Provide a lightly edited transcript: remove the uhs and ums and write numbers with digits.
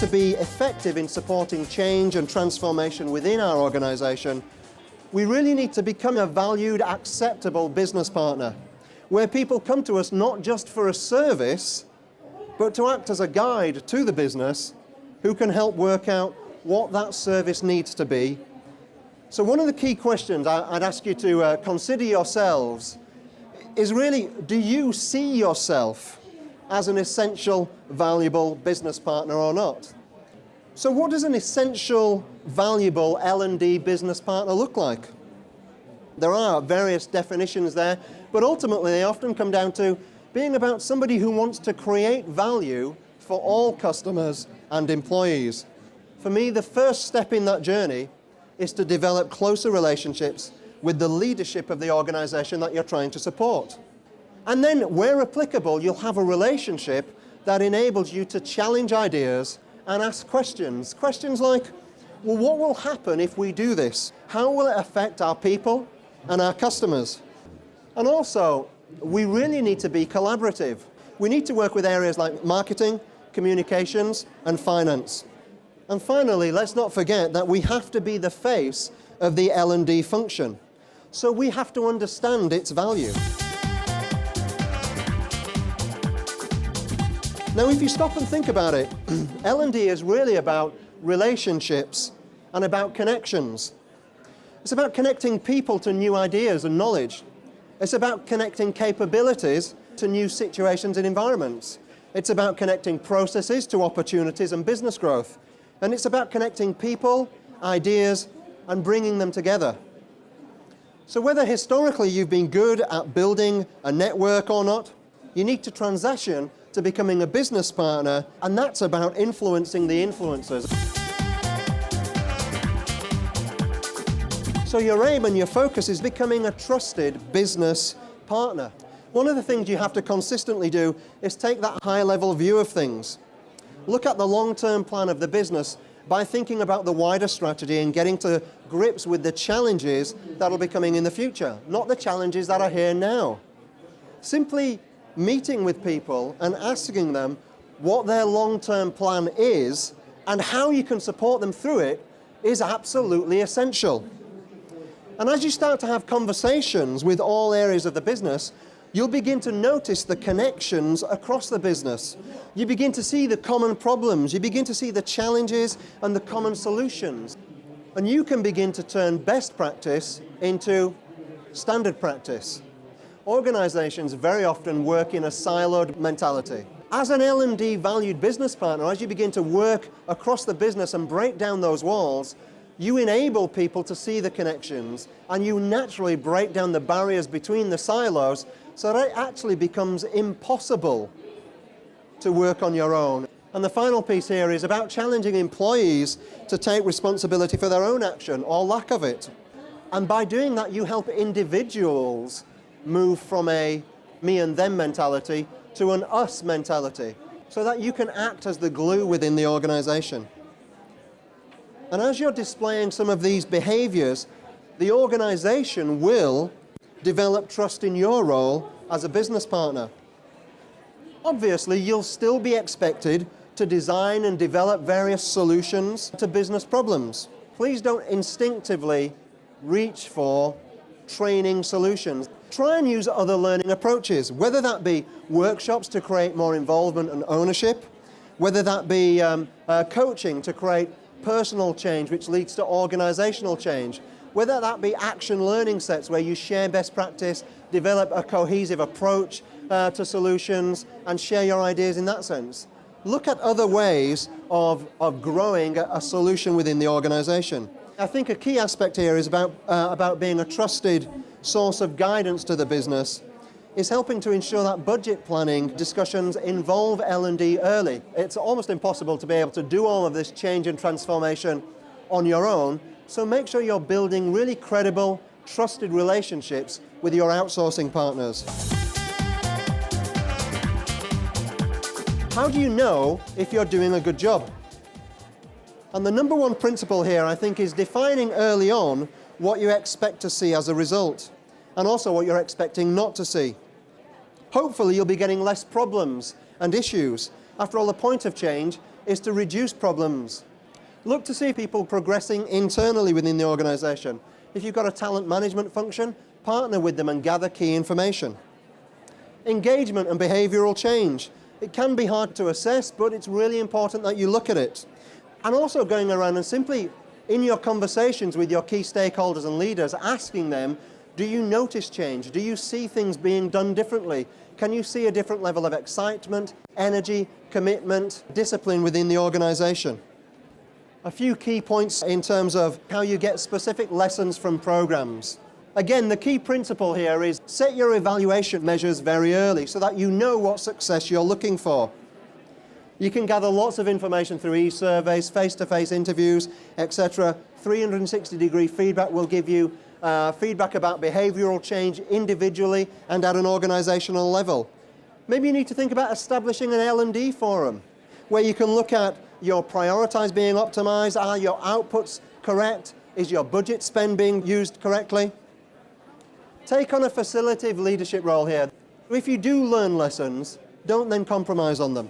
to be effective in supporting change and transformation within our organization, we really need to become a valued, acceptable business partner, where people come to us not just for a service, but to act as a guide to the business who can help work out what that service needs to be. So one of the key questions I'd ask you to consider yourselves is really, do you see yourself as an essential, valuable business partner or not? So what does an essential, valuable L&D business partner look like? There are various definitions there, but ultimately they often come down to being about somebody who wants to create value for all customers and employees. For me, the first step in that journey is to develop closer relationships with the leadership of the organization that you're trying to support. And then, where applicable, you'll have a relationship that enables you to challenge ideas and ask questions. Questions like, well, what will happen if we do this? How will it affect our people and our customers? And also, we really need to be collaborative. We need to work with areas like marketing, communications, and finance. And finally, let's not forget that we have to be the face of the L&D function. So we have to understand its value. Now, if you stop and think about it, L&D is really about relationships and about connections. It's about connecting people to new ideas and knowledge. It's about connecting capabilities to new situations and environments. It's about connecting processes to opportunities and business growth. And it's about connecting people, ideas, and bringing them together. So whether historically you've been good at building a network or not, you need to transition to becoming a business partner, and that's about influencing the influencers. So your aim and your focus is becoming a trusted business partner. One of the things you have to consistently do is take that high-level view of things. Look at the long-term plan of the business by thinking about the wider strategy and getting to grips with the challenges that'll be coming in the future, not the challenges that are here now. Simply meeting with people and asking them what their long-term plan is and how you can support them through it is absolutely essential. And as you start to have conversations with all areas of the business, you'll begin to notice the connections across the business. You begin to see the common problems, you begin to see the challenges and the common solutions. And you can begin to turn best practice into standard practice. Organizations very often work in a siloed mentality. As an L&D valued business partner, as you begin to work across the business and break down those walls, you enable people to see the connections, and you naturally break down the barriers between the silos so that it actually becomes impossible to work on your own. And the final piece here is about challenging employees to take responsibility for their own action or lack of it. And by doing that, you help individuals move from a me and them mentality to an us mentality, so that you can act as the glue within the organization. And as you're displaying some of these behaviors, the organization will develop trust in your role as a business partner. Obviously, you'll still be expected to design and develop various solutions to business problems. Please don't instinctively reach for training solutions. Try and use other learning approaches, whether that be workshops to create more involvement and ownership, whether that be coaching to create personal change which leads to organizational change, whether that be action learning sets where you share best practice, develop a cohesive approach to solutions and share your ideas in that sense. Look at other ways of growing a solution within the organization. I think a key aspect here is about being a trusted source of guidance to the business, is helping to ensure that budget planning discussions involve L&D early. It's almost impossible to be able to do all of this change and transformation on your own, so make sure you're building really credible, trusted relationships with your outsourcing partners. How do you know if you're doing a good job? And the number one principle here, I think, is defining early on what you expect to see as a result, and also what you're expecting not to see. Hopefully you'll be getting less problems and issues. After all, the point of change is to reduce problems. Look to see people progressing internally within the organization. If you've got a talent management function, partner with them and gather key information. Engagement and behavioral change. It can be hard to assess, but it's really important that you look at it. And also going around and simply, in your conversations with your key stakeholders and leaders, asking them, do you notice change? Do you see things being done differently? Can you see a different level of excitement, energy, commitment, discipline within the organization? A few key points in terms of how you get specific lessons from programs. Again, the key principle here is set your evaluation measures very early so that you know what success you're looking for. You can gather lots of information through e-surveys, face-to-face interviews, etc. 360-degree feedback will give you feedback about behavioral change individually and at an organizational level. Maybe you need to think about establishing an L&D forum where you can look at your priorities being optimized, are your outputs correct, is your budget spend being used correctly? Take on a facilitative leadership role here. If you do learn lessons, don't then compromise on them.